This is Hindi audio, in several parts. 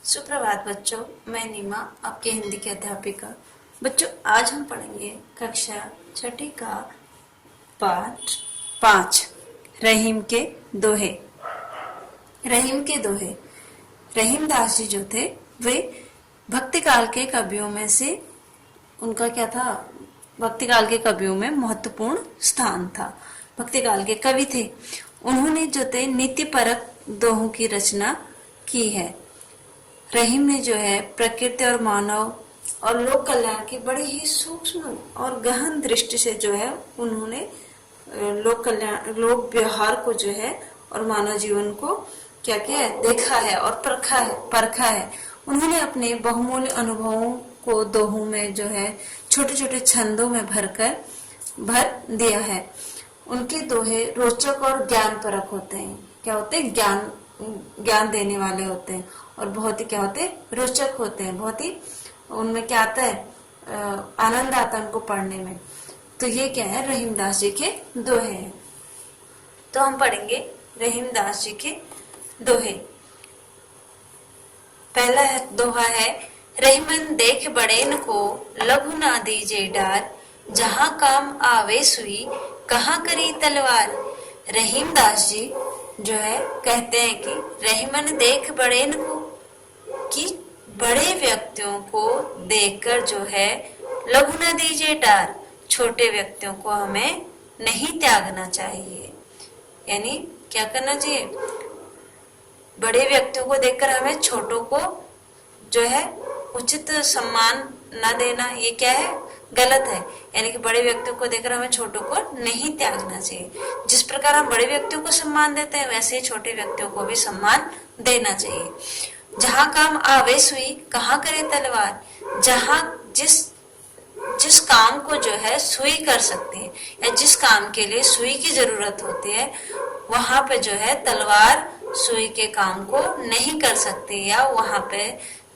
सुप्रभात बच्चों, मैं नीमा आपके हिंदी की अध्यापिका। बच्चों, आज हम पढ़ेंगे कक्षा छठी का पाठ 5 रहीम के दोहे। रहीम के दोहे। रहीम दास जी जो थे वे भक्ति काल के कवियों में से उनका क्या था, भक्ति काल के कवियों में महत्वपूर्ण स्थान था। भक्ति काल के कवि थे। उन्होंने जो थे नीति परक दोहों की रचना की है। रहीम ने जो है प्रकृति और मानव और लोक कल्याण की बड़ी ही सूक्ष्म और गहन दृष्टि से जो है उन्होंने लोक कल्याण, लोक व्यवहार को जो है और मानव जीवन को क्या क्या है देखा है और परखा है। उन्होंने अपने बहुमूल्य अनुभवों को दोहों में जो है छोटे छोटे छंदों में भर दिया है। उनके दोहे रोचक और ज्ञान परक होते हैं। क्या होते हैं? ज्ञान देने वाले होते हैं और बहुत ही क्या होते हैं, रोचक होते हैं। बहुत ही उनमें क्या आता है, आनंद आता है उनको पढ़ने में। तो ये क्या है, रहीमदास जी के दोहे हैं। तो हम पढ़ेंगे रहीमदास जी के दोहे। पहला दोहा है, रहीमन देख बड़ेन को लघु ना दीजे डार, जहां काम आवे सुई कहाँ करी तलवार। रहीमदास जी जो है कहते हैं कि रहीमन देख बड़ेन को, कि बड़े व्यक्तियों को देखकर जो है लघु न दीजिए डार, छोटे व्यक्तियों को हमें नहीं त्यागना चाहिए। यानी क्या करना चाहिए, बड़े व्यक्तियों को देखकर हमें छोटों को जो है उचित सम्मान न देना, ये क्या है, गलत है। यानी कि बड़े व्यक्तियों को देखकर हमें छोटों को नहीं त्यागना चाहिए। जिस प्रकार हम बड़े व्यक्तियों को सम्मान देते हैं वैसे ही छोटे व्यक्तियों को भी सम्मान देना चाहिए। जहां काम आवे सुई कहाँ करे तलवार, जहां जिस काम को जो है सुई कर सकती है या जिस काम के लिए सुई की जरूरत होती है वहां पे जो है तलवार सुई के काम को नहीं कर सकती, या वहां पे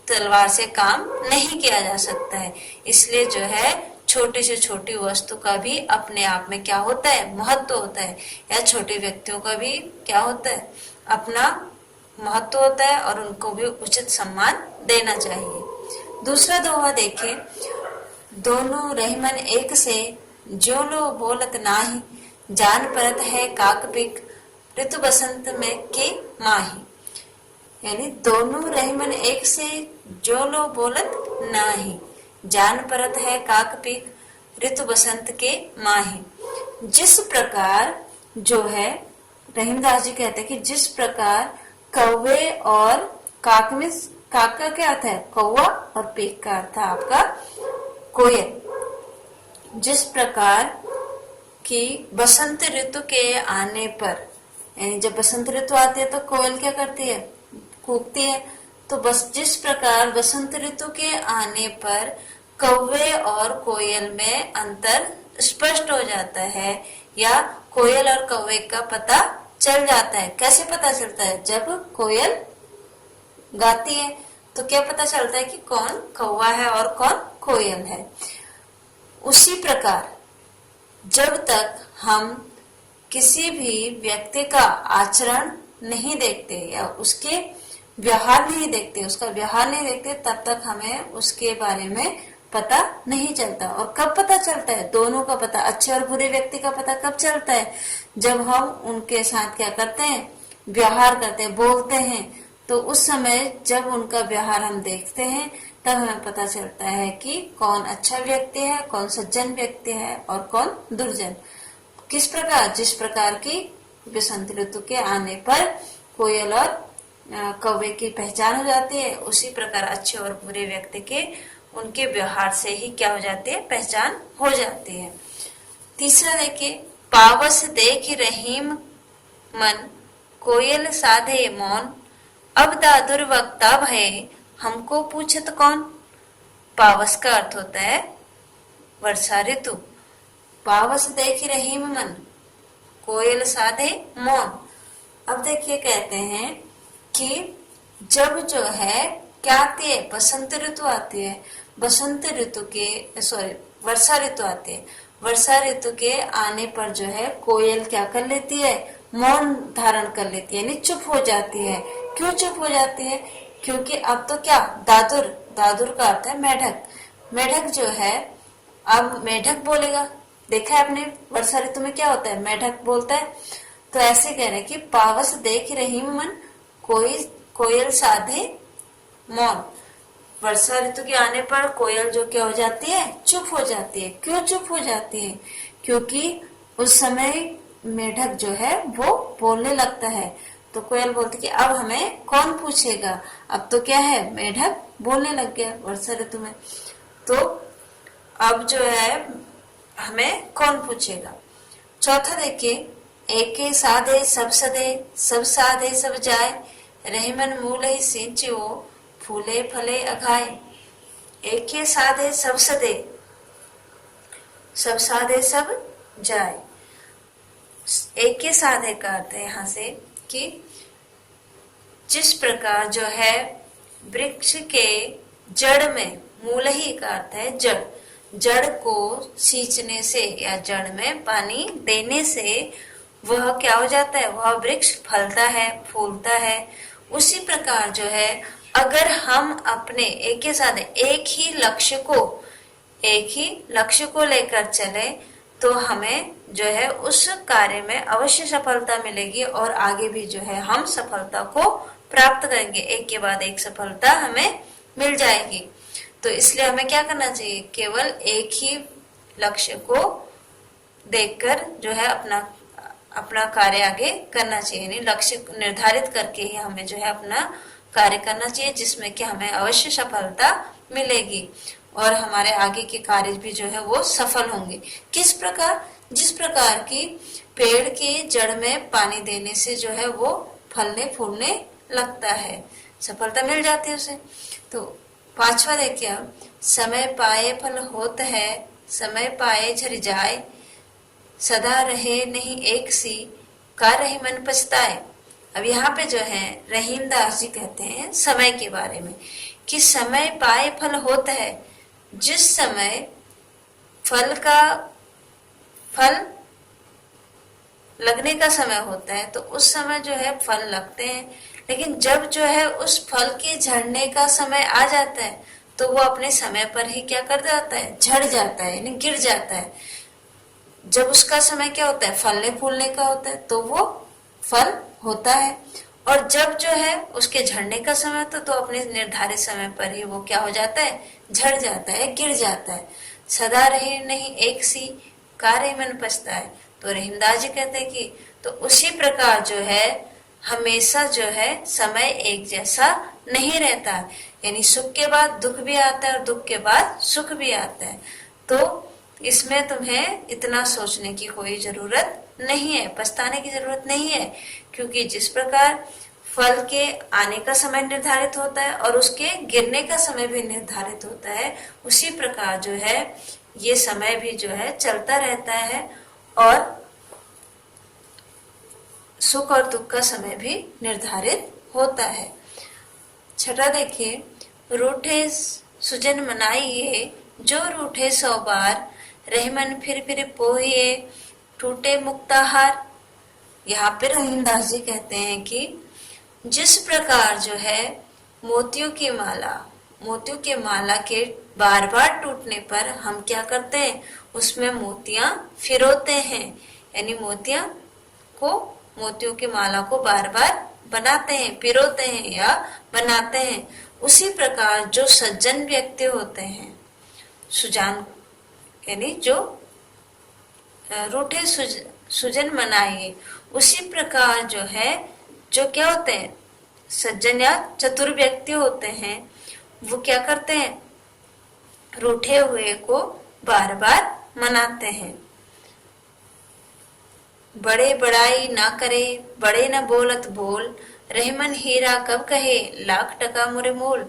तलवार से काम नहीं किया जा सकता है। इसलिए जो है छोटी से छोटी वस्तु का भी अपने आप में क्या होता है, महत्व होता है, या छोटे व्यक्तियों का भी क्या होता है, अपना महत्व होता है और उनको भी उचित सम्मान देना चाहिए। दूसरा दोहा देखें, दोनों रहीमन एक से जो लो बोलत नाही, जान परत है काक पिक ऋतु बसंत में के माही। यानी दोनों रहीमन एक से जो लो बोलत नाही, जान परत है काक पिक ऋतु बसंत के माही। जिस प्रकार जो है, रहीमदास जी कहते हैं कि जिस प्रकार कौवे और काक में, काक का क्या अर्थ है, कौवा, और पीक का अर्थ है आपका कोयल। जिस प्रकार की बसंत ऋतु के आने पर, यानी जब बसंत ऋतु आती है तो कोयल क्या करती है, कूकती है। तो बस जिस प्रकार बसंत ऋतु के आने पर कौवे और कोयल में अंतर स्पष्ट हो जाता है, या कोयल और कौवे का पता चल जाता है। कैसे पता चलता है, जब कोयल गाती है तो क्या पता चलता है कि कौन कौवा है और कौन कोयल है। उसी प्रकार जब तक हम किसी भी व्यक्ति का आचरण नहीं देखते या उसके व्यवहार नहीं देखते, उसका व्यवहार नहीं देखते, तब तक हमें उसके बारे में पता नहीं चलता। और कब पता चलता है, दोनों का पता, अच्छे और बुरे व्यक्ति का पता कब चलता है, जब हम उनके साथ क्या करते हैं, व्यवहार करते हैं, बोलते हैं। तो उस समय जब उनका व्यवहार हम देखते हैं तब हमें पता चलता है कि कौन अच्छा व्यक्ति है, कौन सज्जन व्यक्ति है और कौन दुर्जन। किस प्रकार, जिस प्रकार की बसंत ऋतु के आने पर कोयल और कौवे की पहचान हो जाती है, उसी प्रकार अच्छे और बुरे व्यक्ति के उनके व्यवहार से ही क्या हो जाती है, पहचान हो जाती है। तीसरा देखिए, पावस देख रहीम मन कोयल साधे मौन, अब दादुर वक्ता भय हमको पूछत कौन। पावस का अर्थ होता है वर्षा ऋतु। पावस देख रहीम मन कोयल साधे मौन। अब देखिए कहते हैं कि जब जो है क्या आती है, बसंत ऋतु आती है, बसंत ऋतु के वर्षा ऋतु आती है। वर्षा ऋतु के आने पर जो है कोयल क्या कर लेती है, मौन धारण कर लेती है, यानी चुप हो जाती है। क्यों चुप हो जाती है, क्योंकि अब तो क्या, दादुर, दादुर का अर्थ है मेढक। मेढक जो है, अब मेढक बोलेगा। देखा है आपने वर्षा ऋतु में क्या होता है, मेढक बोलता है। तो ऐसे कह रहे कि पावस देख रही मन, कोई कोयल साधे मौन। वर्षा ऋतु के आने पर कोयल जो क्या हो जाती है, चुप हो जाती है। क्यों चुप हो जाती है? क्योंकि उस समय मेढक जो है वो बोलने लगता है। तो कोयल बोलती कि अब हमें कौन पूछेगा। अब तो क्या है, मेढक बोलने लग गया वर्षा ऋतु में। तो अब जो है हमें कौन पूछेगा। चौथा देखिए, एके साधे सब सदे, सब साधे सब जाए, रही मन मूल ही सिंचो, फूले फले अघाए। एके साधे सब सदे, सब साधे सब जाए। एक ही साधे का अर्थ है यहाँ से कि जिस प्रकार जो है वृक्ष के जड़ में, मूल ही का अर्थ है जड़, जड़ को सींचने से या जड़ में पानी देने से वह क्या हो जाता है, वह वृक्ष फलता है, फूलता है। उसी प्रकार जो है अगर हम अपने एक ही साथ एक ही लक्ष्य को लेकर चले तो हमें जो है उस कार्य में अवश्य सफलता मिलेगी और आगे भी जो है हम सफलता को प्राप्त करेंगे। एक के बाद एक सफलता हमें मिल जाएगी। तो इसलिए हमें क्या करना चाहिए, केवल एक ही लक्ष्य को देखकर जो है अपना कार्य आगे करना चाहिए। यानी लक्ष्य निर्धारित करके ही हमें जो है अपना कार्य करना चाहिए, जिसमें कि हमें अवश्य सफलता मिलेगी और हमारे आगे के कार्य भी जो है वो सफल होंगे। किस प्रकार, जिस प्रकार की पेड़ के जड़ में पानी देने से जो है वो फलने फूलने लगता है, सफलता मिल जाती है उसे। तो पांचवा देखिए, समय पाए फल होत है, समय पाए झर जाए, सदा रहे नहीं एक सी, का रही मन पछताए। अब यहाँ पे जो है रहीम दास जी कहते हैं समय के बारे में कि समय पाए फल होता है। जिस समय फल लगने का समय होता है तो उस समय जो है फल लगते हैं, लेकिन जब जो है उस फल के झड़ने का समय आ जाता है तो वो अपने समय पर ही क्या कर जाता है, झड़ जाता है, यानी गिर जाता है। जब उसका समय क्या होता है, फलने फूलने का होता है, तो वो फल होता है। और जब जो है उसके झड़ने का समय होता है तो अपने निर्धारित समय पर ही वो क्या हो जाता है, झड़ जाता है, गिर जाता है। सदा रहे नहीं एक सी, का रही मन पछता है। तो रहीमदास जी कहते हैं कि तो उसी प्रकार जो है हमेशा जो है समय एक जैसा नहीं रहता, यानी सुख के बाद दुख भी आता है और दुख के बाद सुख भी आता है। तो इसमें तुम्हें इतना सोचने की कोई जरूरत नहीं है, पछताने की जरूरत नहीं है, क्योंकि जिस प्रकार फल के आने का समय निर्धारित होता है और उसके गिरने का समय भी निर्धारित होता है, उसी प्रकार जो है ये समय भी जो है चलता रहता है और सुख और दुख का समय भी निर्धारित होता है। छठा देखिए, रूठे सुजन मनाइए, जो रूठे 100 बार, रही मन फिर पोहिए, टूटे मुक्ताहार। यहाँ पे रहीमदास जी कहते हैं कि जिस प्रकार जो है मोतियों की माला के बार बार टूटने पर हम क्या करते हैं, उसमें मोतियां फिरोते हैं, यानी मोतियों की माला को बार बार बनाते हैं, पिरोते हैं या बनाते हैं। उसी प्रकार जो सज्जन व्यक्ति होते हैं, सुजान यानी जो रूठे सुजन मनाइए, उसी प्रकार जो है जो क्या होते हैं, सज्जन या चतुर व्यक्ति होते हैं, वो क्या करते हैं, रूठे हुए को बार बार मनाते हैं। बड़े बड़ाई ना करे, बड़े न बोलत बोल, रहमन हीरा कब कहे, लाख टका मुरे मोल।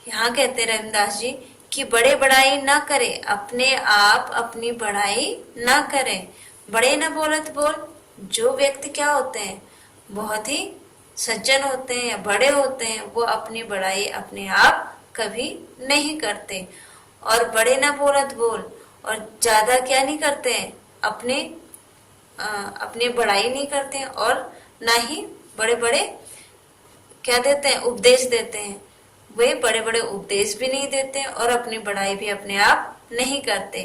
यहाँ कहते रहीमदास जी कि बड़े बड़ाई ना करे, अपने आप अपनी बड़ाई ना करें। बड़े न बोलत बोल, जो व्यक्ति क्या होते हैं, बहुत ही सज्जन होते हैं या बड़े होते हैं, वो अपनी बड़ाई अपने आप कभी नहीं करते। और बड़े न बोलत बोल, और ज्यादा क्या नहीं करते हैं, अपनी बड़ाई नहीं करते हैं और ना ही बड़े बड़े क्या देते हैं, उपदेश देते हैं, वे बड़े बड़े उपदेश भी नहीं देते और अपनी बड़ाई भी अपने आप नहीं करते।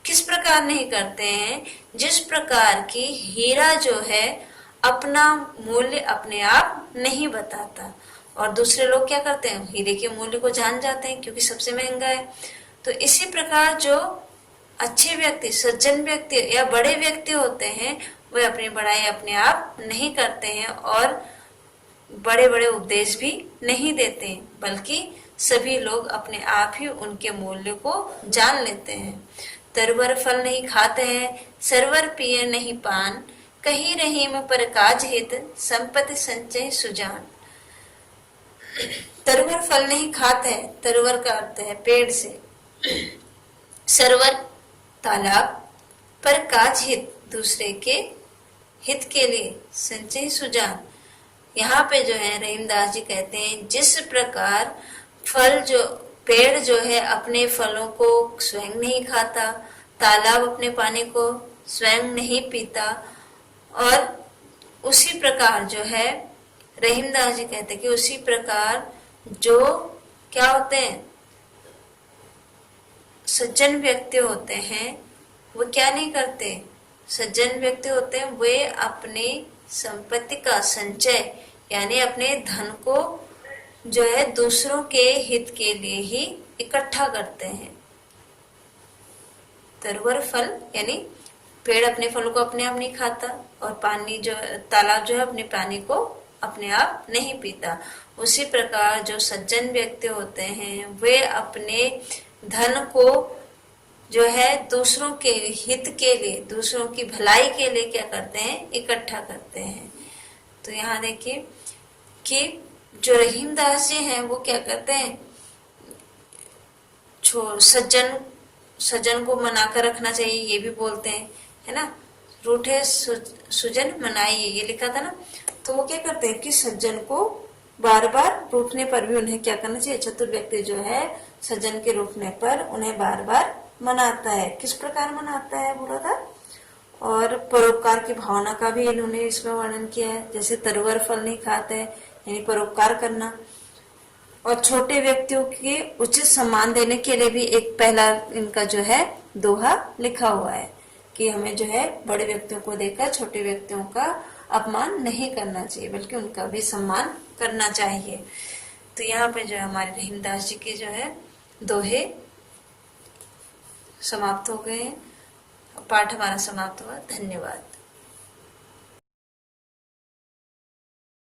किस प्रकार नहीं करते हैं, जिस प्रकार की हीरा जो है अपना मूल्य अपने आप नहीं बताता, और दूसरे लोग क्या करते हैं, हीरे के मूल्य को जान जाते हैं क्योंकि सबसे महंगा है। तो इसी प्रकार जो अच्छे व्यक्ति, सज्जन व्यक्ति या बड़े व्यक्ति होते हैं, वे अपनी बड़ाई अपने आप नहीं करते हैं और बड़े बड़े उपदेश भी नहीं देते, बल्कि सभी लोग अपने आप ही उनके मूल्य को जान लेते हैं। तरवर फल नहीं खाते हैं, सरवर पिए नहीं पान, कहीं रहीम पर काज हित, संपत्ति संचय सुजान। तरवर फल नहीं खाते हैं, तरवर का अर्थ है पेड़ से, सरवर तालाब, पर काज हित दूसरे के हित के लिए, संचय सुजान। यहाँ पे जो है रहीमदास जी कहते हैं, जिस प्रकार फल जो पेड़ जो है अपने फलों को स्वयं नहीं खाता, तालाब अपने पानी को स्वयं नहीं पीता, और उसी प्रकार जो है रहीमदास जी कहते हैं कि उसी प्रकार जो क्या होते हैं, सज्जन व्यक्ति होते हैं, वो क्या नहीं करते, सज्जन व्यक्ति होते हैं वे अपने संपत्ति का संचय यानी अपने धन को जो है दूसरों के हित के लिए ही इकट्ठा करते हैं। तरवर फल यानी पेड़ अपने फलों को अपने आप नहीं खाता, और पानी जो तालाब जो है अपने पानी को अपने आप नहीं पीता। उसी प्रकार जो सज्जन व्यक्ति होते हैं वे अपने धन को जो है दूसरों के हित के लिए, दूसरों की भलाई के लिए क्या करते हैं, इकट्ठा करते हैं। तो यहाँ देखिए कि जो रहीमदास जी हैं वो क्या करते हैं, सज्जन को मना कर रखना चाहिए, ये भी बोलते हैं, है ना, रूठे सुजन मनाइए, ये लिखा था ना। तो वो क्या करते हैं कि सज्जन को बार बार रूठने पर भी उन्हें क्या करना चाहिए, चतुर व्यक्ति जो है सज्जन के रूठने पर उन्हें बार बार मनाता है। किस प्रकार मनाता है बोला था, और परोपकार की भावना का भी इन्होंने इसमें वर्णन किया है, जैसे तरवर फल नहीं खाते यानी परोपकार करना, और छोटे व्यक्तियों के उचित सम्मान देने के लिए भी एक पहला इनका जो है दोहा लिखा हुआ है कि हमें जो है बड़े व्यक्तियों को देखकर छोटे व्यक्तियों का अपमान नहीं करना चाहिए, बल्कि उनका भी सम्मान करना चाहिए। तो यहाँ पे जो है हमारे रहीमदास जी के जो है दोहे समाप्त हो गए हैं, पाठ हमारा समाप्त हुआ। धन्यवाद।